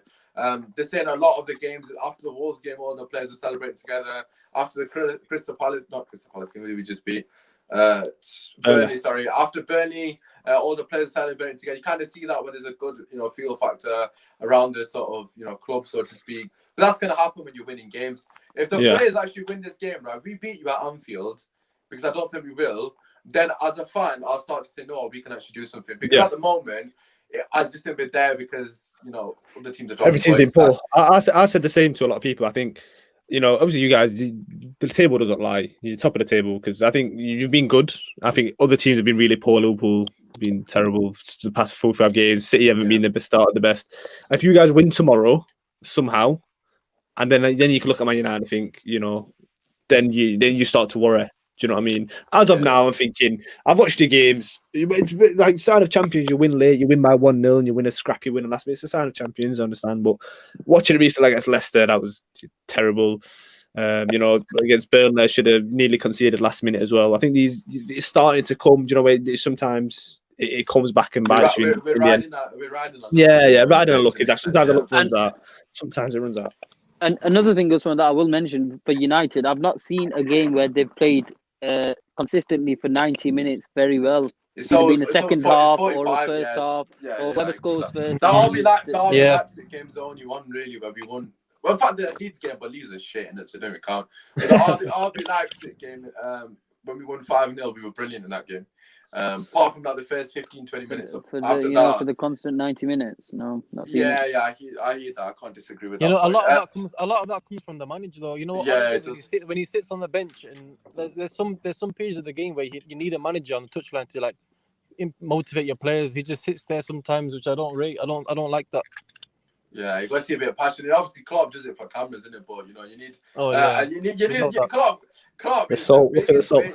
They're saying a lot of the games, after the Wolves game, all the players were celebrating together. After the Crystal Palace game, we just beat Burnley, sorry. After Burnley, all the players celebrating together. You kind of see that when there's a good, feel factor around the sort of, club, so to speak. But that's going to happen when you're winning games. If the players actually win this game, right, we beat you at Anfield, because I don't think we will, then as a fan, I'll start to think, no, we can actually do something. Because at the moment, I just think we're there because, the teams are dropping everything's been poor. I said the same to a lot of people. I think, obviously you guys, the table doesn't lie. You're top of the table because I think you've been good. I think other teams have been really poor. Liverpool have been terrible the past 4 or 5 games. City haven't been the start of the best. If you guys win tomorrow somehow, and then you can look at Man United and think, then you start to worry. Do you know what I mean? As of now, I'm thinking, I've watched the games. It's like sign of champions, you win late, you win by 1-0, and you win a scrappy win. And last minute, it's a sign of champions, I understand. But watching it recently against Leicester, that was terrible. Against Burnley, I should have nearly conceded last minute as well. I think it's starting to come. Do you know, sometimes it comes back and bites you. We're riding that. Riding on luck. Sometimes the luck runs out. Sometimes it runs out. And another thing, Usmaan, that I will mention for United, I've not seen a game where they've played consistently for 90 minutes very well. It's been the second half or the first half, or whoever scores first. That'll be like the Leipzig game's the only one really where we won. Well, in fact, the Leeds game, but Leeds are shit in it, so don't even count. But the RB Leipzig game, when we won 5-0, we were brilliant in that game. Apart from the first 15-20 minutes for the constant 90 minutes. No, not seeing it. I hear that. I can't disagree with that. A lot of that comes from the manager, though. When he sits on the bench, and there's some periods of the game where you need a manager on the touchline to motivate your players. He just sits there sometimes, which I don't rate. I don't like that. Yeah, you got to see a bit of passion. Obviously, Klopp does it for cameras, isn't it? But you need. You need Klopp. The salt. Look at the salt.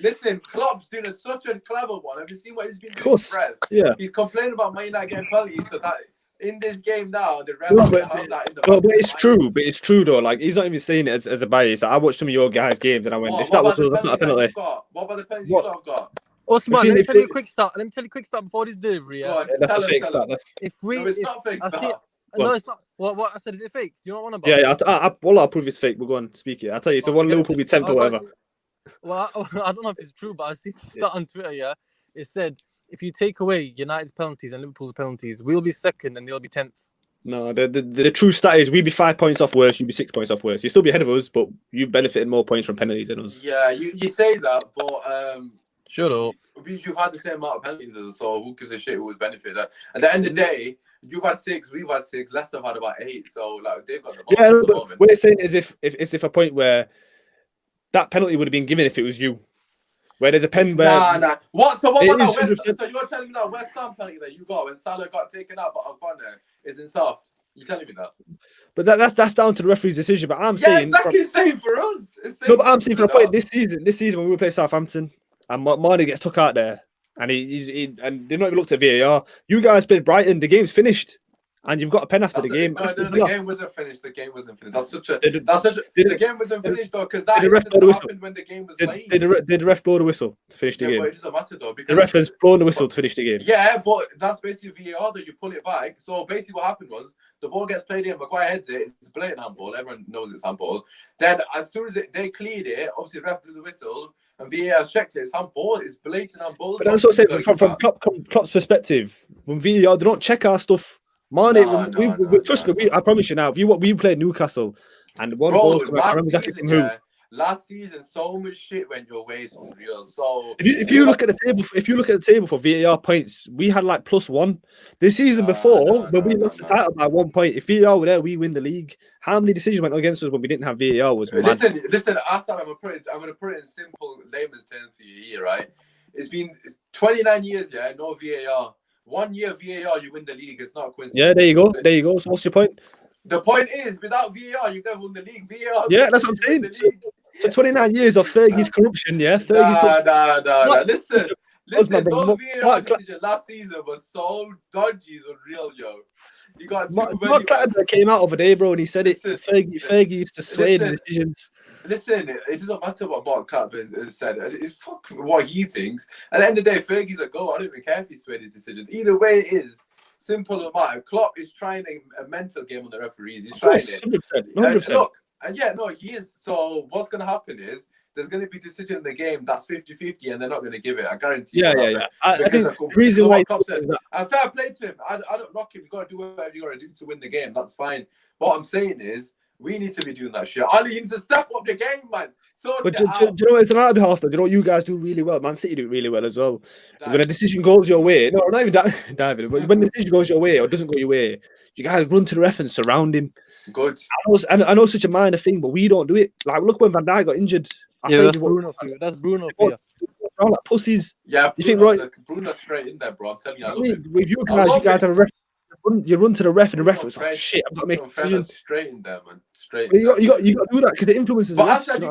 Listen, Klopp's doing such a clever one. Have you seen what he's been doing? Of course. Yeah. He's complaining about Man United getting penalties, so that in this game now, the refs No, have but, that in the but back of it's their true. minds. But it's true though. Like he's not even saying it as a bias. I watched some of your guys' games and I went, if What that was about the us, that's not a penalties that penalty. you've got? What about the penalties What? you have got? Usmaan, seen let me it tell you a fit- quick start. Let me tell you a quick start before this delivery. Go Yeah. on, That's tell a him, fake tell start. him. That's, If we, No, it's if not fake I see, start. no, on. it's not. What I said, is it fake? Do you know what I'm about? yeah. I'll prove it's fake. We'll go on, speak it. I'll tell you. So one Forget Liverpool it. be 10th I or was whatever. like, well, I don't know if it's true, but I see a stat on Twitter. Yeah, it said if you take away United's penalties and Liverpool's penalties, we'll be second and they'll be 10th. No, the true stat is we'd be 5 points off worse. You'd be 6 points off worse. You'd still be ahead of us, but you benefited more points from penalties than us. Yeah, you say that, but Shut up. you've had the same amount of penalties as us, so who gives a shit who would benefit? At the end of the day, you've had 6, we've had 6, Leicester have had about 8, so like they've got the ball Yeah, at the but moment. what it's saying is if a point where that penalty would have been given if it was you. Where there's a pen where Nah. What? So what It about is that 100%. So you're telling me that West Ham penalty that you got when Salah got taken out but O'Connor isn't soft? You telling me that? but that's down to the referee's decision. But I'm Yeah, saying exactly. Same for us. It's same no, but for I'm us, saying for a point this season when we play Southampton and Marnie gets took out there and he and they've not even looked at VAR. You guys played Brighton, the game's finished. And you've got a pen after the game. No, the game wasn't finished. The game wasn't finished. The game wasn't finished though, because that happened when the game was played. Did the ref blow the whistle to finish the game? But it doesn't matter though, because The ref has blown the whistle to finish the game. Yeah, but that's basically VAR that you pull it back. So basically what happened was the ball gets played in, Maguire heads it, it's a blatant handball, everyone knows it's handball. Then as soon as they cleared it, obviously the ref blew the whistle and VAR checked it, it's handball, it's blatant handball. But that's what I'm saying from Klopp's perspective, when VAR they don't check our stuff. Mane, trust me, I promise you now, we played Newcastle and one ball coming, I remember exactly from who. Last season, so much shit went your way, it's unreal. So if you look at the table for VAR points, we had like +1. This season before, when we lost the title by 1 point, if VAR were there, we win the league. How many decisions went against us when we didn't have VAR? Was mad. Listen. I'm gonna put it in simple layman's terms for you here, right? It's been 29 years, yeah, no VAR. 1 year VAR, you win the league. It's not a coincidence. Yeah, there you go. So what's your point? The point is, without VAR, you've never won the league. VAR. Yeah, that's what I'm saying. So 29 years of Fergie's corruption, yeah. Nah. Listen. Those VAR decisions last season was so dodgy, it's unreal, yo. You got Mark Clattenburg came out over there, bro, and he said it. Fergie used to sway the decisions. Listen, it doesn't matter what Mark Clattenburg said. It's fuck what he thinks. At the end of the day, Fergie's a goal. I don't even care if he swayed his decisions. Either way, it is simple as matter. Klopp is trying a mental game on the referees. He's trying it. 100%. Look, and yeah, no, he is. So what's going to happen is there's going to be a decision in the game that's 50-50 and they're not going to give it. I guarantee you. Yeah. I think the reason why Klopp said, and fair play to him. I don't knock him. You got to do whatever you got to do to win the game. That's fine. What I'm saying is we need to be doing that shit. Ali, you need to step up the game, man. But do you know what it's on our behalf, though? Do you know what you guys do really well? Man City do it really well as well. When a decision goes your way, no, not even diving, but when the decision goes your way or doesn't go your way, you guys run to the ref and surround him. Good. I know it's such a minor thing, but we don't do it. Like, look when Van Dijk got injured. That's Bruno for you. That's Bruno for you. Like pussies. Yeah, you think right? Bruno's straight in there, bro. I'm telling you, I love mean, him. With you guys have a ref. You run to the ref, and the ref was like, "Shit, I've got to make a decision." Straight in there, man. Straight. You got to do that because it influences. But I said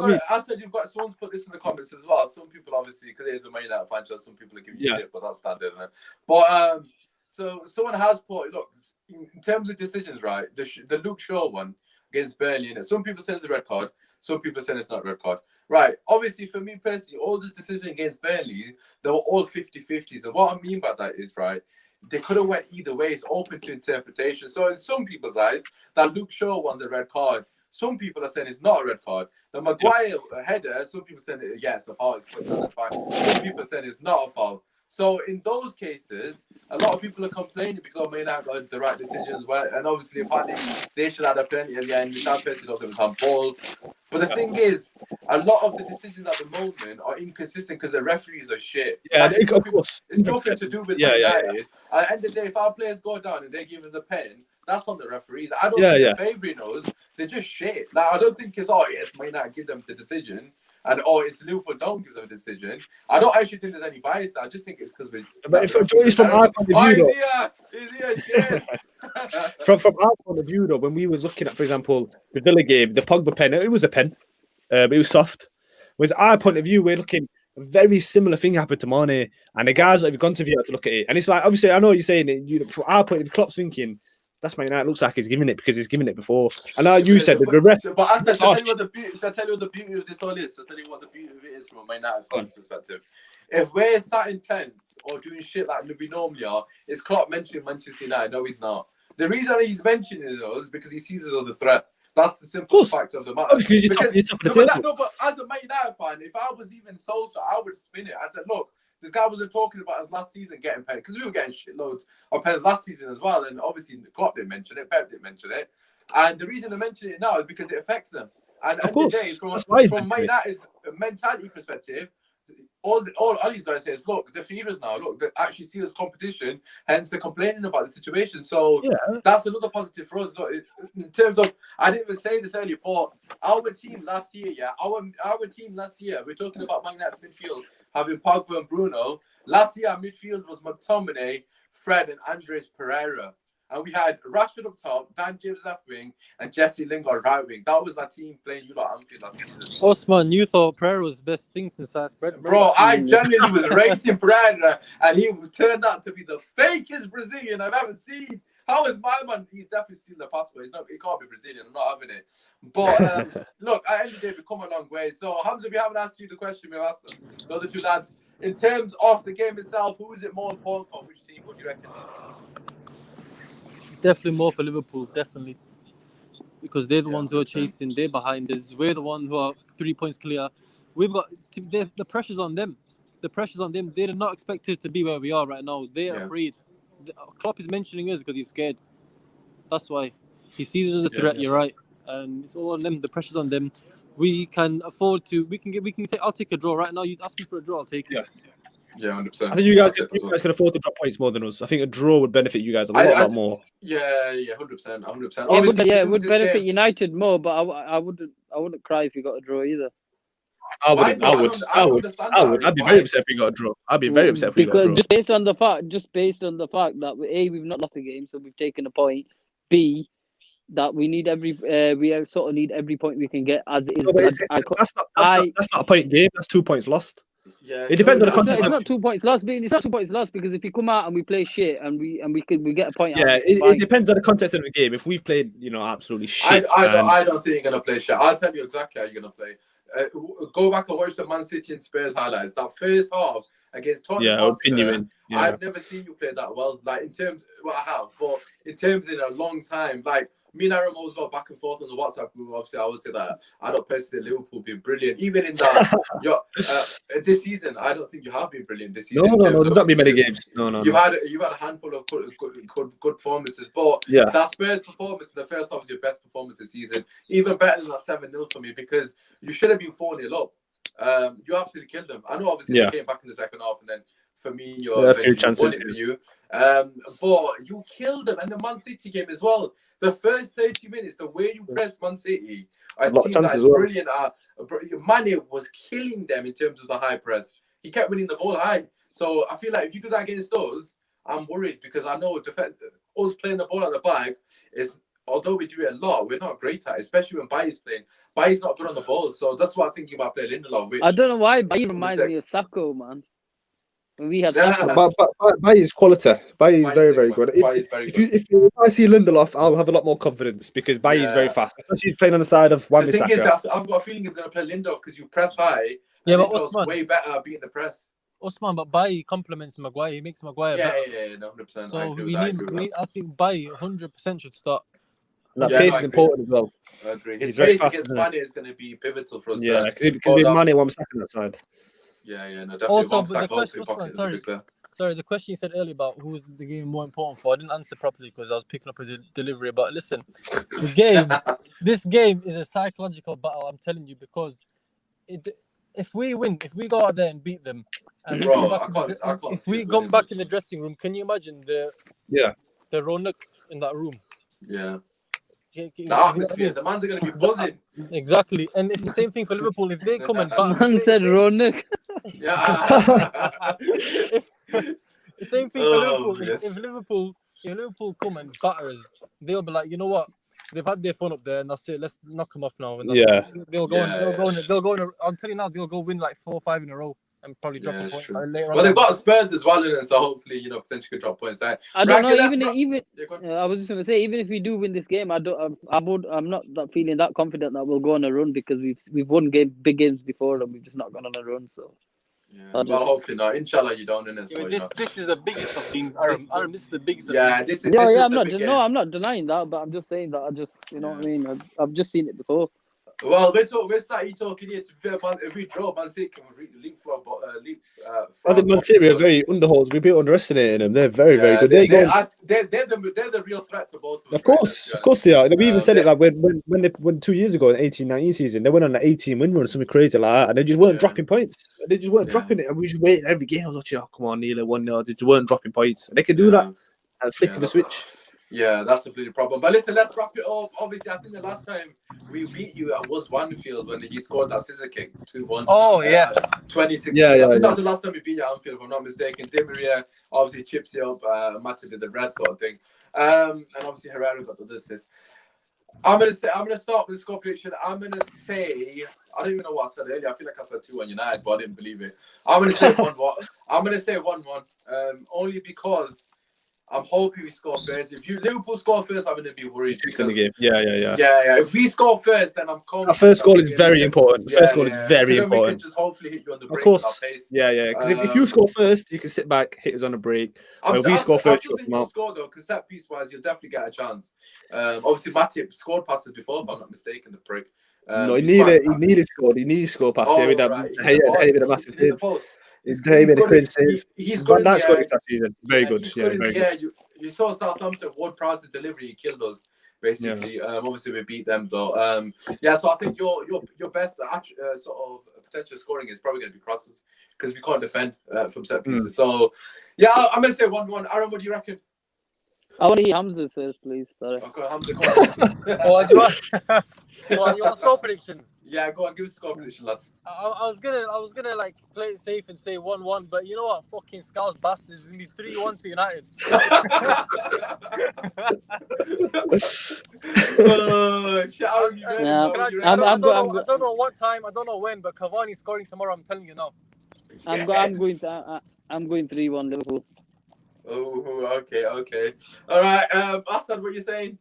you've got someone to put this in the comments as well. Some people obviously, because it is a Man United fan, some people are giving you shit, but that's standard. Isn't it? But so someone has put, look, in terms of decisions, right? The Luke Shaw one against Burnley, and some people say it's a red card. Some people say it's not a red card. Right. Obviously, for me personally, all the decisions against Burnley, they were all 50-50s. And what I mean by that is, right, they could have went either way. It's open to interpretation. So in some people's eyes, that Luke Shaw one's a red card. Some people are saying it's not a red card. The Maguire header, some people saying it's a foul. Some people saying it's not a foul. So in those cases, a lot of people are complaining because I may not got the right decisions. And obviously, apparently, they should have a penalty at the end, which I personally don't think was handball. But the thing is, a lot of the decisions at the moment are inconsistent because the referees are shit. Yeah, it's nothing to do with United. At the end of the day, if our players go down and they give us a pen, that's on the referees. I don't think the favourite knows. They're just shit. Like, I don't think it's, may not give them the decision. And it's Liverpool don't give them a decision. I don't actually think there's any bias there. I just think it's because we. But it's from our point of view, from our point of view, though, when we was looking at, for example, the Villa game, the Pogba pen, it was a pen, but it was soft. Whereas our point of view, we're looking a very similar thing happened to Mane, and the guys that have gone to VAR to look at it, and it's like obviously I know you're saying it. From our point of view, Klopp's thinking that's Man United looks like he's giving it because he's given it before. And now you said the rest. But I said, shall I tell you what the beauty of this all is? Shall I tell you what the beauty of it is from a Man United fan's perspective? If we're sat in 10th or doing shit like we normally are, is Klopp mentioning Manchester United? No, he's not. The reason he's mentioning us is because he sees us as a threat. That's the simple fact of the matter. Because you're top of the table. But as a Man United fan, if I was even Solskjaer, I would spin it. I said, look, this guy wasn't talking about us last season getting paid because we were getting shitloads of pens last season as well. And obviously, Klopp didn't mention it, Pep didn't mention it. And the reason they're mentioning it now is because it affects them. And at the end of the day, from Man United's mentality perspective, all he's got to say is, look, defeat us now. Look, they actually see us competition, hence they're complaining about the situation. So that's another positive for us. Look, in terms of, I didn't even say this earlier, but our team last year, we're talking about Man United's midfield having Pogba and Bruno. Last year, our midfield was McTominay, Fred, and Andres Pereira. And we had Rashford up top, Dan James left wing, and Jesse Lingard right wing. That was our team playing you lot Anfield last season. Usmaan, you thought Pereira was the best thing since I spread. Bro, I genuinely was rating Pereira, and he turned out to be the fakest Brazilian I've ever seen. How is my man? He's definitely stealing the passport. He can't be Brazilian. I'm not having it. But look, at the end of the day, we've come a long way. So, Hamza, we haven't asked you the question we've asked them. The other two lads, in terms of the game itself, who is it more important for? Which team? What do you reckon? Definitely more for Liverpool, definitely. Because they're the ones who are chasing, they're behind us. We're the ones who are 3 points clear. We've got the pressure's on them. The pressure's on them. They're not expected to be where we are right now. They're afraid. Klopp is mentioning us because he's scared. That's why. He sees us as a threat, you're right. And it's all on them. The pressure's on them. We can afford to, I'll take a draw right now. You ask me for a draw, I'll take it. Yeah, 100%. I think you guys can afford to drop points more than us. I think a draw would benefit you guys a lot more. Yeah, 100%. It would benefit United more, but I wouldn't cry if you got a draw either. I would. I'd be very upset if we got a draw. I'd be very upset if we got a draw. Just based on the fact that A, we've not lost a game, so we've taken a point. B, that we need we sort of need every point we can get as it is. That's not a point game. That's 2 points lost. Yeah, it depends on the context. It's not 2 points lost. It's not 2 points lost because if we come out and we play shit and we get a point. Yeah, it depends on the context of the game. If we've played, absolutely shit. I don't think you're gonna play shit. I'll tell you exactly how you're gonna play. Go back and watch the Man City and Spurs highlights. That first half against Tottenham. I've never seen you play that well. Like in terms, I have, but in terms in a long time, like. Me and Aaron always got back and forth on the WhatsApp group. Obviously, I always say that I don't personally think Liverpool been brilliant. Even in that, this season, I don't think you have been brilliant this season. No, there's not been many games. No. You've had a handful of good performances, but that Spurs performance in the first half was your best performance this season. Even better than that 7-0 for me because you should have been 4-0 up. You absolutely killed them. I know, obviously, you came back in the second half and then. For me, a few chances for you. But you killed them, and the Man City game as well. The first 30 minutes, the way you pressed Man City, I think that's brilliant. Mane was killing them in terms of the high press. He kept winning the ball high. So I feel like if you do that against us, I'm worried because I know us playing the ball at the back is. Although we do it a lot, we're not great at it, especially when Bailly's playing. Bailly's not good on the ball, so that's why I'm thinking about playing Lindelof. I don't know why Bailly reminds me of Sacco, man. We had but Bailly's quality. Bailly's very, very good. If I see Lindelof, I'll have a lot more confidence because Bailly's very fast, especially playing on the side of Wan-Bissaka. The thing is, I've got a feeling he's going to play Lindelof because you press high. Yeah, but Usmaan way better at beating the press. Usmaan, but Bailly complements Maguire. He makes Maguire better. Yeah, 100%. So I think Bailly 100% should start. That pace is important as well. I agree. His pace against Mane is going to be pivotal for us. Yeah, because we have Mane Wan-Bissaka on that side. Yeah, no, definitely. Also, but the question you said earlier about who's the game more important for, I didn't answer properly because I was picking up a delivery. But listen, this game is a psychological battle. I'm telling you because if we win, if we go out there and beat them, and if we go back in the dressing room, can you imagine the Ronak in that room? Yeah. The atmosphere, the man's are going to be buzzing. Exactly, and it's the same thing for Liverpool. If they come and man said Ronak. The same thing for Liverpool. If Liverpool come and batter us, they'll be like, you know what? They've had their fun up there, and that's it. Let's knock them off now. And they'll go. I'm telling you now, they'll go win like 4 or 5 in a row. and probably drop a it's point true. later on. Well, they've got Spurs as well, innit? So hopefully, potentially could drop points there. I don't know. Right, Even Yeah, go on. I was just gonna say, even if we do win this game, I'm not that feeling that confident that we'll go on a run because we've won big games before and we've just not gone on a run. So Yeah, well, hopefully not. Inshallah, you don't, innit? So, this is the biggest of teams. Aram, this is the biggest of yeah, teams. this is the I'm big I'm not denying that, but I'm just saying that you know what I mean. I've just seen it before. Well, we're starting talking here. To be fair, if we draw, Man City can leap for I think Man City are very underholds. We've been underestimating them. They're very, very good. They're the real threat to both of them. Of course they are. We even said it like when 2 years ago in 18-19 season, they went on an 18-win run or something crazy like that, and they just weren't dropping points. They just weren't dropping it, and we just waited every game. I was watching, oh come on, Neil, 1-0. They just weren't dropping points. And they can do that and flick of the switch. Yeah, that's the big problem. But listen, let's wrap it up. Obviously, I think the last time we beat you was Anfield when he scored that scissor kick 2-1. Oh, yes. 26. Yeah, I think that's the last time we beat you at Anfield, if I'm not mistaken. Di Maria obviously chips it up. Mata did the rest sort of thing. And obviously Herrera got the assist. I'm gonna start with the score prediction. I'm gonna say, I don't even know what I said earlier. I feel like I said 2-1 United, but I didn't believe it. I'm gonna say 1-1. I'm gonna say 1-1. Only because I'm hoping we score first. If Liverpool score first, I'm going to be worried. In the game. Yeah. If we score first, then I'm confident. Our first goal is very important. First goal is very important. Then we can just hopefully hit you on the break. Of course. With our pace. Yeah. Because if you score first, you can sit back, hit us on a break. If we score first, I still think you'll score though, because set piece wise, you'll definitely get a chance. Obviously, Matip scored past us before, if I'm not mistaken. The prick. No, he needed to score past here. He had a massive save. He's good Van Dijk scored this season. Very good. Yeah, you saw Southampton, Ward-Prowse's delivery, he killed us, basically. Obviously, we beat them, though. So I think your best sort of potential scoring is probably going to be crosses, because we can't defend from set pieces. So, yeah, I'm going to say 1-1. Aaron, what do you reckon? I want to hear Hamza's first, please. Sorry. Okay, Hamza, go on. What do you want score predictions? Yeah, go on, give us a score prediction, lads. I was gonna like play it safe and say 1-1, but you know what? Fucking Scouse bastards, it's gonna be 3-1 to United. I don't know what time, I don't know when, but Cavani's scoring tomorrow. I'm telling you now. I'm going 3-1 Liverpool. Oh, okay. All right, Assad, what are you saying?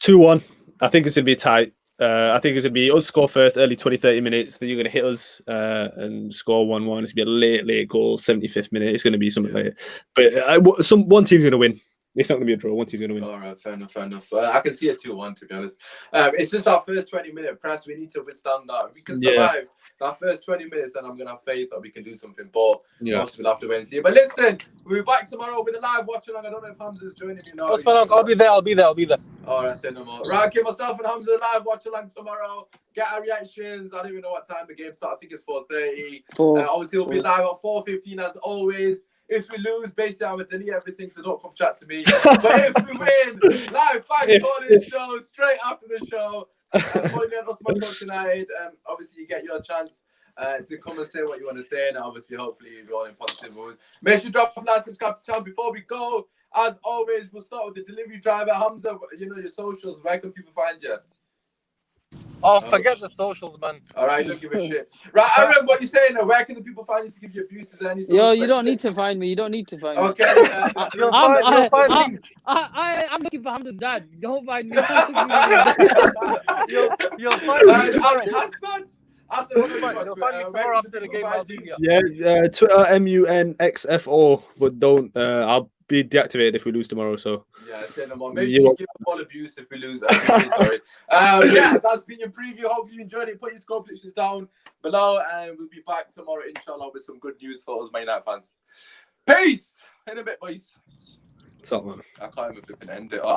2-1. I think it's going to be tight. I think it's going to be us score first, early 20-30 minutes. Then you're going to hit us and score 1-1. It's going to be a late goal, 75th minute. It's going to be something like it. But one team's going to win. It's not going to be a draw. One team's going to win. All right, fair enough. I can see a 2-1, to be honest. It's just our first 20-minute press. We need to withstand that. If we can survive that first 20 minutes, then I'm going to have faith that we can do something. But obviously, we'll have to wait and see. But listen, we'll be back tomorrow with a live watch-along. I don't know if Hamza's joining me now. I'll be there. All right, say no more. Right, okay, myself and Hamza live watch-along tomorrow. Get our reactions. I don't even know what time the game starts. I think it's 4:30. Obviously, we'll be live at 4:15 as always. If we lose, basically, I'm going to delete everything, so don't come chat to me. But if we win, live back on this show, straight after the show. Following me on Usmaan Talk United. Obviously, you get your chance to come and say what you want to say, and obviously, hopefully, you'll be all in positive mood. Make sure you drop a like, subscribe to the channel. Before we go, as always, we'll start with the delivery driver. Hamza, your socials, where can people find you? Oh, forget the socials, man. All right, don't give a shit. Right, Aaron, what are you saying? Where can the people find you to give you abuse? Is there any you don't need to find me. Okay. I'm looking for Hamza's dad. Don't find me. You'll find me. Aaron, You'll find me tomorrow after the game. I'll be here. Yeah, Twitter MUNXFO, but don't. I'll be deactivated if we lose tomorrow. So yeah, say no more. Make sure you give them all abuse if we lose. Sorry. That's been your preview. Hopefully you enjoyed it. Put your score predictions down below, and we'll be back tomorrow, inshallah, with some good news for us, Man United fans. Peace in a bit, boys. What's up, man? I can't even flip and end it.